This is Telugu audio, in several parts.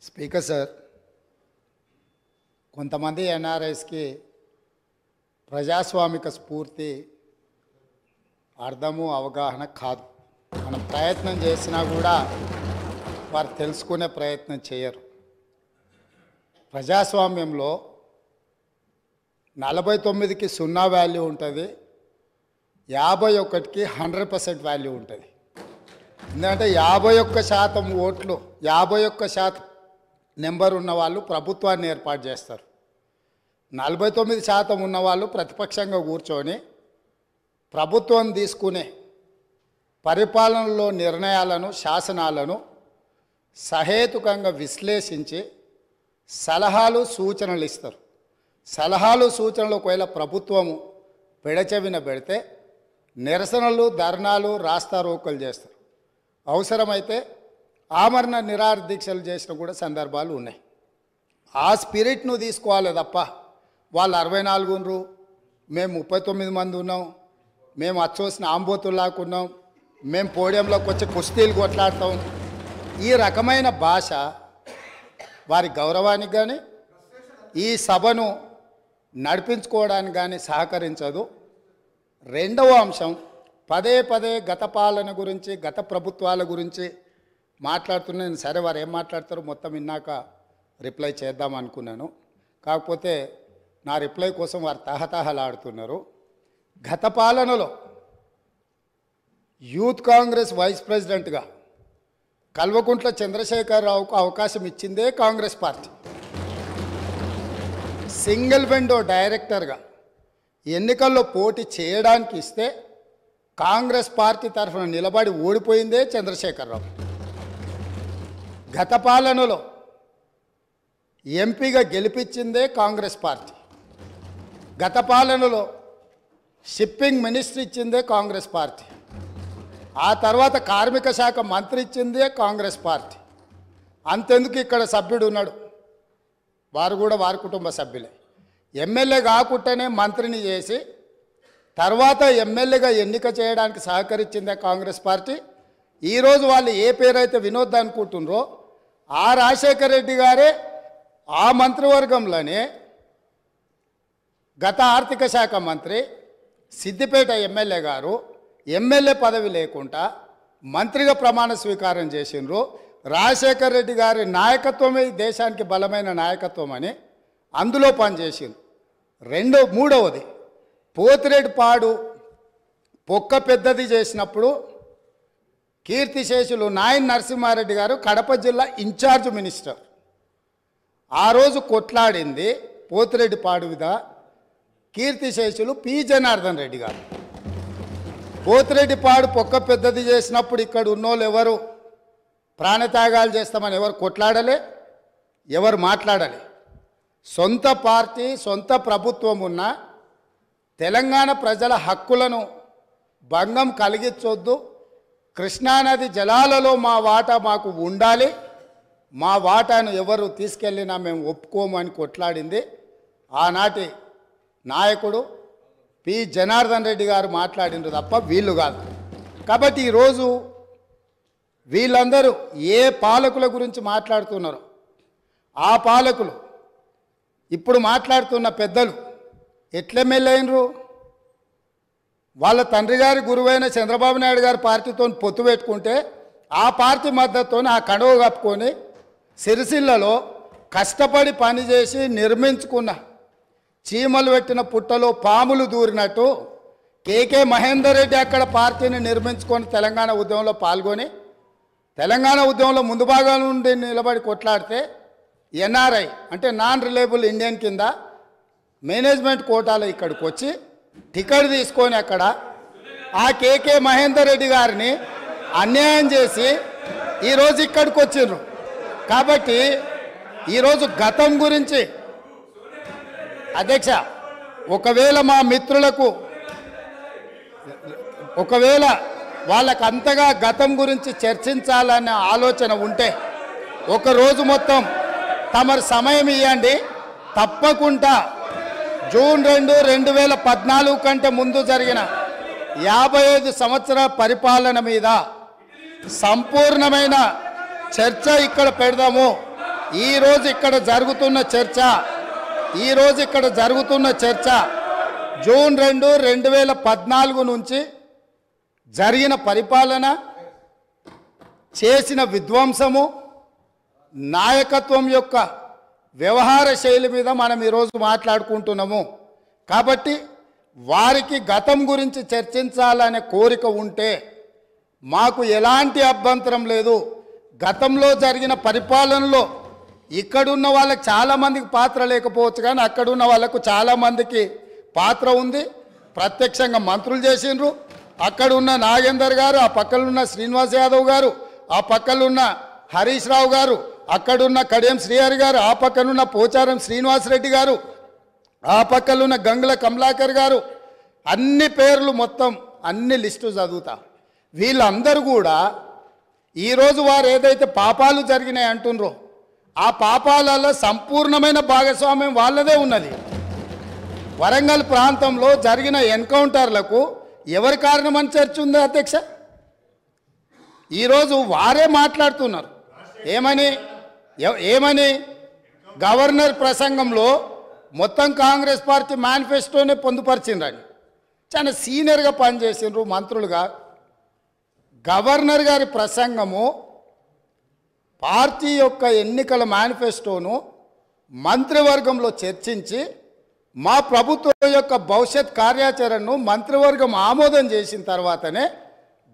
స్పీకర్ సార్, కొంతమంది ఎన్ఆర్ఐస్కి ప్రజాస్వామిక స్ఫూర్తి అర్థము అవగాహన కాదు. మనం ప్రయత్నం చేసినా కూడా వారు తెలుసుకునే ప్రయత్నం చేయరు. ప్రజాస్వామ్యంలో 49కి 0 వాల్యూ ఉంటుంది, 51కి 100% వాల్యూ ఉంటుంది. ఎందుకంటే 51% ఓట్లు 51% నెంబర్ ఉన్న వాళ్ళు ప్రభుత్వాన్ని ఏర్పాటు చేస్తారు. 49% ఉన్నవాళ్ళు ప్రతిపక్షంగా కూర్చొని ప్రభుత్వం తీసుకునే పరిపాలనలో నిర్ణయాలను, శాసనాలను సహేతుకంగా విశ్లేషించి సలహాలు సూచనలు ఇస్తారు. సలహాలు సూచనలు ఒకవేళ ప్రభుత్వము పెడచెవిన పెడితే నిరసనలు, ధర్నాలు, రాస్తారోకలు చేస్తారు. అవసరమైతే ఆమరణ నిరాహార దీక్షలు చేసిన కూడా సందర్భాలు ఉన్నాయి. ఆ స్పిరిట్ను తీసుకోవాలి తప్ప వాళ్ళు 64 ఉన్నారు, మేము 39 మంది ఉన్నాం, మేము అచ్చోసిన ఆంబోతుల్లాకున్నాం, మేము పోడియంలోకి వచ్చి కుస్తీలు కొట్లాడతాం, ఈ రకమైన భాష వారి గౌరవానికి కానీ ఈ సభను నడిపించుకోవడానికి కానీ సహకరించదు. రెండవ అంశం, పదే పదే గత పాలన గురించి, గత ప్రభుత్వాల గురించి మాట్లాడుతున్నాను. సరే, వారు ఏం మాట్లాడతారో మొత్తం విన్నాక రిప్లై చేద్దాం అనుకున్నాను. కాకపోతే నా రిప్లై కోసం వారు తహతహలాడుతున్నారు. గత పాలనలో యూత్ కాంగ్రెస్ వైస్ ప్రెసిడెంట్గా కల్వకుంట్ల చంద్రశేఖరరావుకు అవకాశం ఇచ్చిందే కాంగ్రెస్ పార్టీ. సింగిల్ విండో డైరెక్టర్గా ఎన్నికల్లో పోటీ చేయడానికి ఇస్తే కాంగ్రెస్ పార్టీ తరఫున నిలబడి ఓడిపోయిందే చంద్రశేఖరరావు. గత పాలనలో ఎంపీగా గెలిపించిందే కాంగ్రెస్ పార్టీ. గత పాలనలో షిప్పింగ్ మినిస్టర్ ఇచ్చిందే కాంగ్రెస్ పార్టీ. ఆ తర్వాత కార్మిక శాఖ మంత్రి ఇచ్చిందే కాంగ్రెస్ పార్టీ. అంతెందుకు, ఇక్కడ సభ్యుడు ఉన్నాడు, వారు కూడా వారి కుటుంబ సభ్యులే. ఎమ్మెల్యే కాకుండానే మంత్రిని చేసి తర్వాత ఎమ్మెల్యేగా ఎన్నిక చేయడానికి సహకరించిందే కాంగ్రెస్ పార్టీ. ఈరోజు వాళ్ళు ఏ పేరైతే వినోద్ అనుకుంటున్నారో ఆ రాజశేఖర రెడ్డి గారే ఆ మంత్రివర్గంలోనే గత ఆర్థిక శాఖ మంత్రి, సిద్దిపేట ఎమ్మెల్యే గారు ఎమ్మెల్యే పదవి లేకుండా మంత్రిగా ప్రమాణ స్వీకారం చేసిండ్రు. రాజశేఖర రెడ్డి గారి నాయకత్వమే ఈ దేశానికి బలమైన నాయకత్వం అని అందులో పనిచేసిండ్రు. మూడవది, పోతిరెడ్డిపాడు పొక్క పెద్దది చేసినప్పుడు కీర్తిశేషులు నాయన్ నరసింహారెడ్డి గారు కడప జిల్లా ఇన్ఛార్జ్ మినిస్టర్. ఆ రోజు కొట్లాడింది పోతిరెడ్డిపాడు మీద కీర్తిశేషులు పి జనార్దన్ రెడ్డి గారు. పోతిరెడ్డిపాడు పొక్క పెద్దది చేసినప్పుడు ఇక్కడ ఉన్నోళ్ళు ఎవరు ప్రాణత్యాగాలు చేస్తామని ఎవరు కొట్లాడలే, ఎవరు మాట్లాడలే. సొంత పార్టీ, సొంత ప్రభుత్వం ఉన్న తెలంగాణ ప్రజల హక్కులను భంగం కలిగించొద్దు, కృష్ణానది జలాలలో మా వాటా మాకు ఉండాలి, మా వాటాను ఎవరు తీసుకెళ్ళినా మేము ఒప్పుకోమని కొట్లాడింది ఆనాటి నాయకుడు పి జనార్దన్ రెడ్డి గారు మాట్లాడినారు తప్ప వీళ్ళు కాదు. కాబట్టి ఈరోజు వీళ్ళందరూ ఏ పాలకుల గురించి మాట్లాడుతున్నారో ఆ పాలకులు ఇప్పుడు మాట్లాడుతున్న పెద్దలు ఎట్లెమ్మెల్యే అయినరు? వాళ్ళ తండ్రి గారి గురువైన చంద్రబాబు నాయుడు గారి పార్టీతో పొత్తు పెట్టుకుంటే ఆ పార్టీ మద్దతుతో ఆ కండువ కప్పుకొని సిరిసిల్లలో కష్టపడి పనిచేసి నిర్మించుకున్న చీమలు పెట్టిన పుట్టలో పాములు దూరినట్టు కేకే మహేందర్ రెడ్డి అక్కడ పార్టీని నిర్మించుకొని తెలంగాణ ఉద్యమంలో పాల్గొని తెలంగాణ ఉద్యమంలో ముందు భాగం నుండి నిలబడి కొట్లాడితే ఎన్ఆర్ఐ అంటే నాన్ రిలయబుల్ ఇండియన్ కింద మేనేజ్మెంట్ కోటాలో ఇక్కడికి వచ్చి టికెట్ తీసుకొని అక్కడ ఆ కేకే మహేందర్ రెడ్డి గారిని అన్యాయం చేసి ఈరోజు ఇక్కడికి వచ్చిండ్రు. కాబట్టి ఈరోజు గతం గురించి అధ్యక్ష, ఒకవేళ మా మిత్రులకు వాళ్ళకు అంతగా గతం గురించి చర్చించాలనే ఆలోచన ఉంటే ఒకరోజు మొత్తం తమరు సమయం ఇవ్వండి. తప్పకుండా జూన్ 2, 2014 కంటే ముందు జరిగిన 55 సంవత్సరాల పరిపాలన మీద సంపూర్ణమైన చర్చ ఇక్కడ పెడదాము. ఈరోజు ఇక్కడ జరుగుతున్న చర్చ జూన్ 2, 2014 నుంచి జరిగిన పరిపాలన, చేసిన విధ్వంసము, నాయకత్వం యొక్క వ్యవహార శైలి మీద మనం ఈరోజు మాట్లాడుకుంటున్నాము. కాబట్టి వారికి గతం గురించి చర్చించాలనే కోరిక ఉంటే మాకు ఎలాంటి అభ్యంతరం లేదు. గతంలో జరిగిన పరిపాలనలో ఇక్కడున్న వాళ్ళకి చాలామందికి పాత్ర లేకపోవచ్చు, కానీ అక్కడున్న వాళ్ళకు చాలామందికి పాత్ర ఉంది. ప్రత్యక్షంగా మంత్రులు చేసిండ్రు. అక్కడున్న నాగేందర్ గారు, ఆ పక్కనున్న శ్రీనివాస్ యాదవ్ గారు, ఆ పక్కనున్న హరీష్ రావు గారు, అక్కడున్న కడియం శ్రీహరి గారు, ఆ పక్కనున్న పోచారం శ్రీనివాసరెడ్డి గారు, ఆ పక్కనున్న గంగుల కమలాకర్ గారు, అన్ని పేర్లు మొత్తం అన్ని లిస్టు చదువుతా. వీళ్ళందరూ కూడా ఈరోజు వారు ఏదైతే పాపాలు జరిగినాయి అంటుండ్రో ఆ పాపాలలో సంపూర్ణమైన భాగస్వామ్యం వాళ్ళదే ఉన్నది. వరంగల్ ప్రాంతంలో జరిగిన ఎన్కౌంటర్లకు ఎవరి కారణమని చర్చ ఉంది అధ్యక్ష? ఈరోజు వారే మాట్లాడుతున్నారు. ఏమని గవర్నర్ ప్రసంగంలో మొత్తం కాంగ్రెస్ పార్టీ మేనిఫెస్టోనే పొందుపరిచిండ్రని చాలా సీనియర్గా పనిచేసిండ్రు మంత్రులుగా. గవర్నర్ గారి ప్రసంగము పార్టీ యొక్క ఎన్నికల మేనిఫెస్టోను మంత్రివర్గంలో చర్చించి మా ప్రభుత్వం యొక్క భవిష్యత్ కార్యాచరణను మంత్రివర్గం ఆమోదం చేసిన తర్వాతనే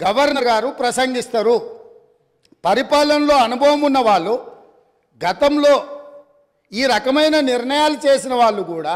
గవర్నర్ గారు ప్రసంగిస్తారు. పరిపాలనలో అనుభవం ఉన్న వాళ్ళు, గతంలో ఈ రకమైన నిర్ణయాలు చేసిన వాళ్ళు కూడా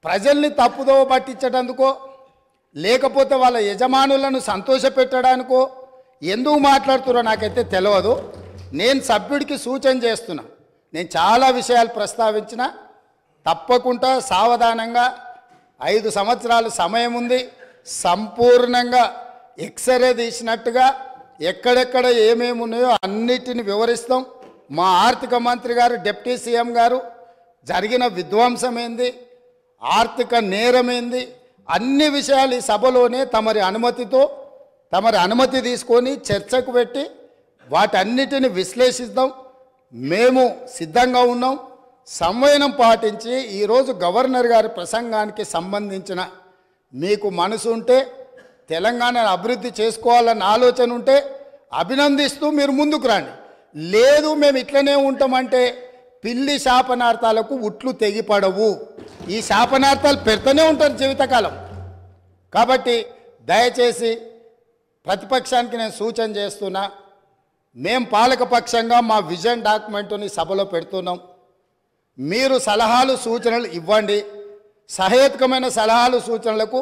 ప్రజల్ని తప్పుదోవ పట్టించడానికో లేకపోతే వాళ్ళ యజమానులను సంతోషపెట్టడానికో ఎందుకు మాట్లాడుతున్నారో నాకైతే తెలియదు. నేను సభ్యుడికి సూచన చేస్తున్నా. నేను చాలా విషయాలు ప్రస్తావించిన, తప్పకుండా సావధానంగా 5 సంవత్సరాలు సమయం ఉంది. సంపూర్ణంగా ఎక్స్రే తీసినట్టుగా ఎక్కడెక్కడ ఏమేమి ఉన్నాయో అన్నిటిని వివరిస్తాం. మా ఆర్థిక మంత్రి గారు, డిప్యూటీ సీఎం గారు జరిగిన విధ్వంసం ఏంది, ఆర్థిక నేరమేంది, అన్ని విషయాలు ఈ సభలోనే తమరి అనుమతి తీసుకొని చర్చకు పెట్టి వాటన్నిటిని విశ్లేషిద్దాం. మేము సిద్ధంగా ఉన్నాం. సంవయనం పాటించి ఈరోజు గవర్నర్ గారి ప్రసంగానికి సంబంధించిన మీకు మనసు ఉంటే, తెలంగాణను అభివృద్ధి చేసుకోవాలన్న ఆలోచన ఉంటే అభినందిస్తూ మీరు ముందుకు రండి. లేదు మేము ఇట్లనే ఉంటామంటే పిల్లి శాపనార్థాలకు ఉట్లు తెగిపడవు. ఈ శాపనార్థాలు పెడుతూనే ఉంటారు జీవితకాలం. కాబట్టి దయచేసి ప్రతిపక్షానికి నేను సూచన చేస్తున్నా, మేము పాలకపక్షంగా మా విజన్ డాక్యుమెంటుని సభలో పెడుతున్నాం. మీరు సలహాలు సూచనలు ఇవ్వండి. సహేతుకమైన సలహాలు సూచనలకు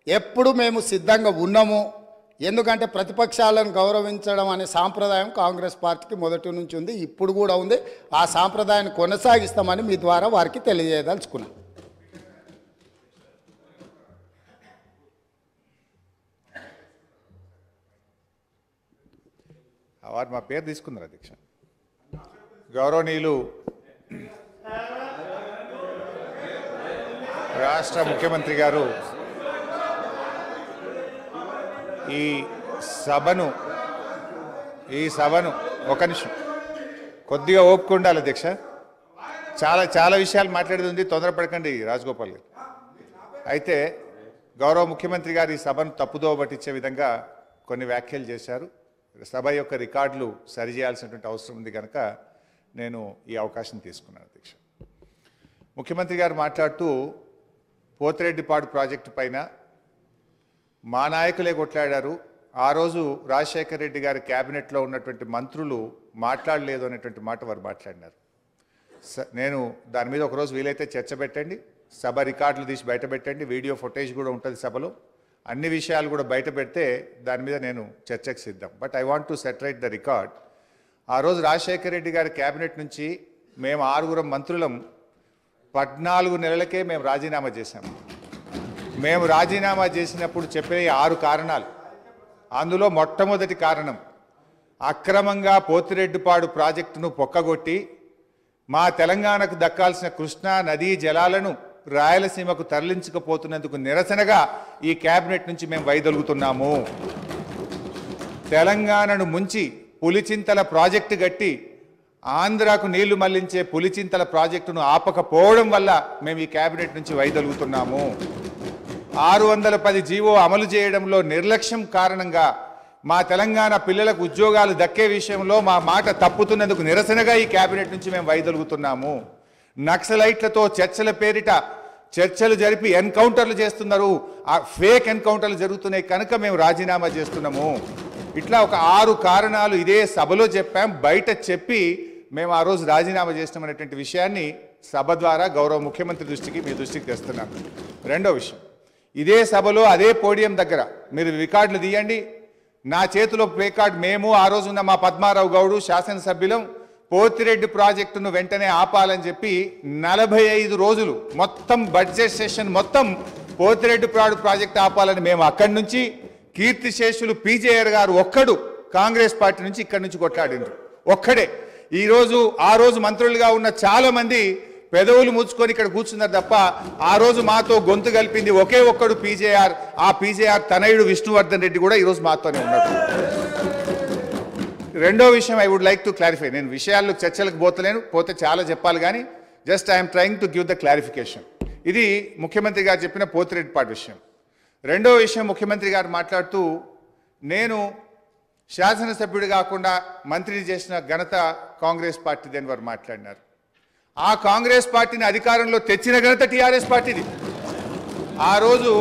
ఎప్పుడు మేము సిద్ధంగా ఉన్నాము. ఎందుకంటే ప్రతిపక్షాలను గౌరవించడం అనే సాంప్రదాయం కాంగ్రెస్ పార్టీకి మొదటి నుంచి ఉంది, ఇప్పుడు కూడా ఉంది. ఆ సాంప్రదాయాన్ని కొనసాగిస్తామని మీ ద్వారా వారికి తెలియజేయదలుచుకున్నాం. వారు మా పేరు తీసుకున్నారు అధ్యక్ష. గౌరవనీయులు రాష్ట్ర ముఖ్యమంత్రి గారు ఈ సభను ఒక నిమిషం కొద్దిగా ఓపిక ఉండాలి అధ్యక్ష. చాలా విషయాలు మాట్లాడేది ఉంది, తొందరపడకండి రాజగోపాల్ గారు. అయితే గౌరవ ముఖ్యమంత్రి గారు ఈ సభను తప్పుదోవ పట్టించే విధంగా కొన్ని వ్యాఖ్యలు చేశారు. సభ యొక్క రికార్డులు సరిచేయాల్సినటువంటి అవసరం ఉంది కనుక నేను ఈ అవకాశం తీసుకున్నాను అధ్యక్ష. ముఖ్యమంత్రి గారు మాట్లాడుతూ పోతిరెడ్డిపాడు ప్రాజెక్టు పైన మా నాయకులే కొట్లాడారు, ఆ రోజు రాజశేఖర్ రెడ్డి గారి క్యాబినెట్లో ఉన్నటువంటి మంత్రులు మాట్లాడలేదు అనేటువంటి మాట వారు మాట్లాడినారు. నేను దాని మీద ఒకరోజు వీలైతే చర్చ పెట్టండి, సభ రికార్డులు తీసి బయట పెట్టండి, వీడియో ఫుటేజ్ కూడా ఉంటుంది సభలో. అన్ని విషయాలు కూడా బయట పెడితే దాని మీద నేను చర్చకు సిద్ధం. But I want to set right the record. ఆ రోజు రాజశేఖర్ రెడ్డి గారి క్యాబినెట్ నుంచి మేము 6 మంత్రులం 14 నెలలకే మేము రాజీనామా చేశాము. మేము రాజీనామా చేసినప్పుడు చెప్పే 6 కారణాలు, అందులో మొట్టమొదటి కారణం అక్రమంగా పోతిరెడ్డిపాడు ప్రాజెక్టును పొక్కగొట్టి మా తెలంగాణకు దక్కాల్సిన కృష్ణా నదీ జలాలను రాయలసీమకు తరలించకపోతున్నందుకు నిరసనగా ఈ క్యాబినెట్ నుంచి మేము వైదొలుగుతున్నాము. తెలంగాణను ముంచి పులిచింతల ప్రాజెక్టు కట్టి ఆంధ్రాకు నీళ్లు మళ్లించే పులిచింతల ప్రాజెక్టును ఆపకపోవడం వల్ల మేము ఈ కేబినెట్ నుంచి వైదొలుగుతున్నాము. 610 జీవో అమలు చేయడంలో నిర్లక్ష్యం కారణంగా మా తెలంగాణ పిల్లలకు ఉద్యోగాలు దక్కే విషయంలో మా మాట తప్పుతున్నందుకు నిరసనగా ఈ కేబినెట్ నుంచి మేము వైదొలుగుతున్నాము. నక్సలైట్లతో చర్చల పేరిట చర్చలు జరిపి ఎన్కౌంటర్లు చేస్తున్నారు. ఆ ఫేక్ ఎన్కౌంటర్లు జరుగుతున్నాయి కనుక మేము రాజీనామా చేస్తున్నాము. ఇట్లా ఒక 6 కారణాలు ఇదే సభలో చెప్పాం. బయట చెప్పి మేము ఆ రోజు రాజీనామా చేస్తామనేటువంటి విషయాన్ని సభ ద్వారా గౌరవ ముఖ్యమంత్రి దృష్టికి మీ దృష్టికి తెస్తున్నాను. రెండో విషయం, ఇదే సభలో అదే పోడియం దగ్గర మీరు రికార్డులు తీయండి. నా చేతిలో ప్లే కార్డ్ మేము ఆ రోజు ఉన్న మా పద్మారావు గౌడు శాసనసభ్యులం పోతిరెడ్డి ప్రాజెక్టును వెంటనే ఆపాలని చెప్పి 45 రోజులు మొత్తం బడ్జెట్ సెషన్ మొత్తం పోతిరెడ్డి ప్రాజెక్టు ఆపాలని మేము అక్కడి నుంచి కీర్తిశేషులు పీజేఆర్ గారు ఒక్కడు కాంగ్రెస్ పార్టీ నుంచి ఇక్కడి నుంచి కొట్లాడిండ్రు ఒక్కడే. ఆ రోజు మంత్రులుగా ఉన్న చాలా మంది పెదవులు ముచ్చుకొని ఇక్కడ కూర్చున్నారు తప్ప ఆ రోజు మాతో గొంతు కలిపింది ఒకే ఒక్కడు పీజేఆర్. ఆ పీజేఆర్ తనయుడు విష్ణువర్ధన్ రెడ్డి కూడా ఈరోజు మాతోనే ఉన్నాడు. రెండో విషయం I would like to clarify. నేను విషయాల్లో చర్చలకు పోతే చాలా చెప్పాలి కానీ just I'm trying to give the clarification. ఇది ముఖ్యమంత్రి గారు చెప్పిన పోతిరెడ్డిపాటి విషయం. రెండో విషయం, ముఖ్యమంత్రి గారు మాట్లాడుతూ నేను శాసనసభ్యుడు కాకుండా మంత్రి చేసిన ఘనత కాంగ్రెస్ పార్టీది అని వారు మాట్లాడినారు. ఆ కాంగ్రెస్ పార్టీని అధికారంలో తెచ్చిన ఘనత టీఆర్ఎస్ పార్టీది. ఆ రోజు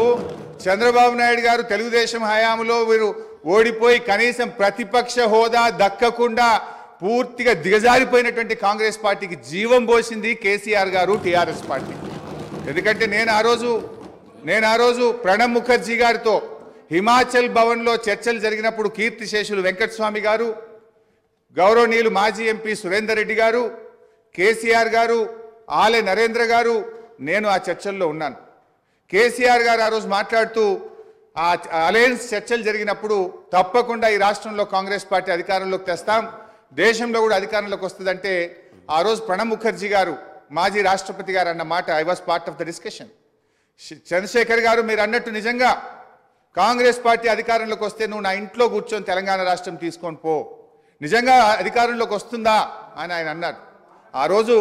చంద్రబాబు నాయుడు గారు తెలుగుదేశం హయాంలో వీరు ఓడిపోయి కనీసం ప్రతిపక్ష హోదా దక్కకుండా పూర్తిగా దిగజారిపోయినటువంటి కాంగ్రెస్ పార్టీకి జీవం పోసింది కేసీఆర్ గారు, టీఆర్ఎస్ పార్టీ. ఎందుకంటే నేను ఆ రోజు ప్రణబ్ ముఖర్జీ గారితో హిమాచల్ భవన్లో చర్చలు జరిగినప్పుడు కీర్తిశేషులు వెంకటస్వామి గారు, గౌరవనీయులు మాజీ ఎంపీ సురేందర్ రెడ్డి గారు, కేసీఆర్ గారు, ఆలే నరేంద్ర గారు, నేను ఆ చర్చల్లో ఉన్నాను. కేసీఆర్ గారు ఆ రోజు మాట్లాడుతూ ఆ అలయన్స్ చర్చలు జరిగినప్పుడు తప్పకుండా ఈ రాష్ట్రంలో కాంగ్రెస్ పార్టీ అధికారంలోకి తెస్తాం, దేశంలో కూడా అధికారంలోకి వస్తుందంటే ఆ రోజు ప్రణబ్ ముఖర్జీ గారు మాజీ రాష్ట్రపతి గారు అన్న మాట I was part of the discussion. Chandrasekhar garu మీరు అన్నట్టు నిజంగా కాంగ్రెస్ పార్టీ అధికారంలోకి వస్తే నువ్వు నా ఇంట్లో కూర్చొని తెలంగాణ రాష్ట్రం తీసుకొని పో, నిజంగా అధికారంలోకి వస్తుందా అని ఆయన అన్నారు. ఆ రోజు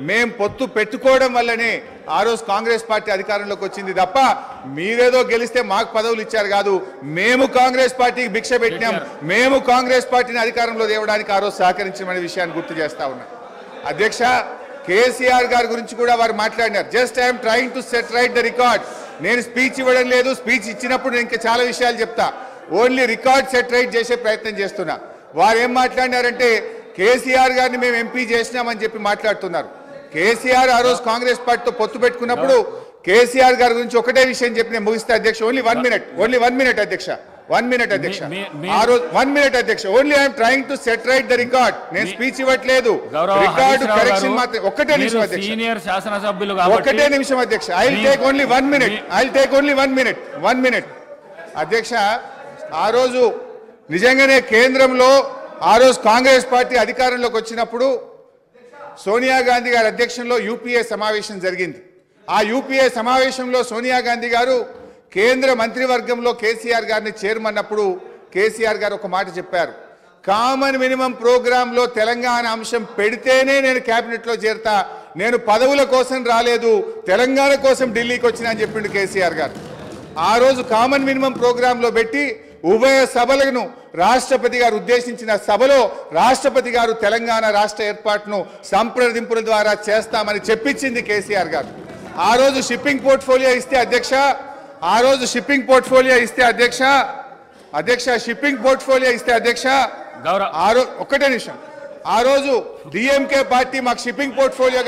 మేం పొత్తు పెట్టుకోవడం వల్లనే ఆ రోజు కాంగ్రెస్ పార్టీ అధికారంలోకి వచ్చింది తప్ప మీరేదో గెలిస్తే మాకు పదవులు ఇచ్చారు కాదు. మేము కాంగ్రెస్ పార్టీకి భిక్ష పెట్టినాం, మేము కాంగ్రెస్ పార్టీని అధికారంలో తేవడానికి ఆ రోజు సహకరించమనే విషయాన్ని గుర్తు చేస్తా ఉన్నాం. అధ్యక్ష, కేసీఆర్ గారి గురించి కూడా వారు మాట్లాడినారు. Just I'm trying to set right the record. నేను స్పీచ్ ఇవ్వడం లేదు, స్పీచ్ ఇచ్చినప్పుడు నేను ఇంకా చాలా విషయాలు చెప్తా. ఓన్లీ రికార్డ్ సెట్ రైట్ చేసే ప్రయత్నం చేస్తున్నా. వారు ఏం మాట్లాడినారంటే కేసీఆర్ గారిని మేము ఎంపీ చేసినామని చెప్పి మాట్లాడుతున్నారు. కేసీఆర్ ఆ రోజు కాంగ్రెస్ పార్టీతో పొత్తు పెట్టుకున్నప్పుడు కేసీఆర్ గారి గురించి ఒకటే విషయం చెప్పి నేను ముగిస్తే అధ్యక్ష. ఓన్లీ వన్ మినిట్ అధ్యక్ష. ఆ రోజు 1 minute అధ్యక్ష. Only I'm trying to set right the record. నేను స్పీచ్ ఇవ్వట్లేదు, రికార్డు కరెక్షన్ మాత్రం. ఒక్కటే నిమిషం అధ్యక్ష, సీనియర్ శాసనసభ్యులు ఒక్కటే నిమిషం అధ్యక్ష. I will take only 1 minute. 1 minute అధ్యక్ష. ఆ రోజు నిజంగానే కేంద్రంలో ఆ రోజు కాంగ్రెస్ పార్టీ అధికారంలోకి వచ్చినప్పుడు సోనియా గాంధీ గారి అధ్యక్షంలో యూపీఏ సమావేశం జరిగింది. ఆ యూపీఏ సమావేశంలో సోనియా గాంధీ గారు కేంద్ర మంత్రివర్గంలో కేసీఆర్ గారిని చేరమన్నప్పుడు కేసీఆర్ గారు ఒక మాట చెప్పారు. కామన్ మినిమం ప్రోగ్రాంలో తెలంగాణ అంశం పెడితేనే నేను క్యాబినెట్లో చేరతా, నేను పదవుల కోసం రాలేదు, తెలంగాణ కోసం ఢిల్లీకి వచ్చినా అని చెప్పిండు కేసీఆర్ గారు. ఆ రోజు కామన్ మినిమం ప్రోగ్రాంలో పెట్టి ఉభయ సభలను రాష్ట్రపతి గారు ఉద్దేశించిన సభలో రాష్ట్రపతి గారు తెలంగాణ రాష్ట్ర ఏర్పాటును సంప్రదింపుల ద్వారా చేస్తామని చెప్పించింది కేసీఆర్ గారు. ఆ రోజు షిప్పింగ్ పోర్ట్ఫోలియో ఇస్తే అధ్యక్ష, ఒక్కటే నిమిషం. ఆ రోజు డిఎంకే పార్టీ మాకు షిప్పింగ్ పోర్ట్ఫోలియో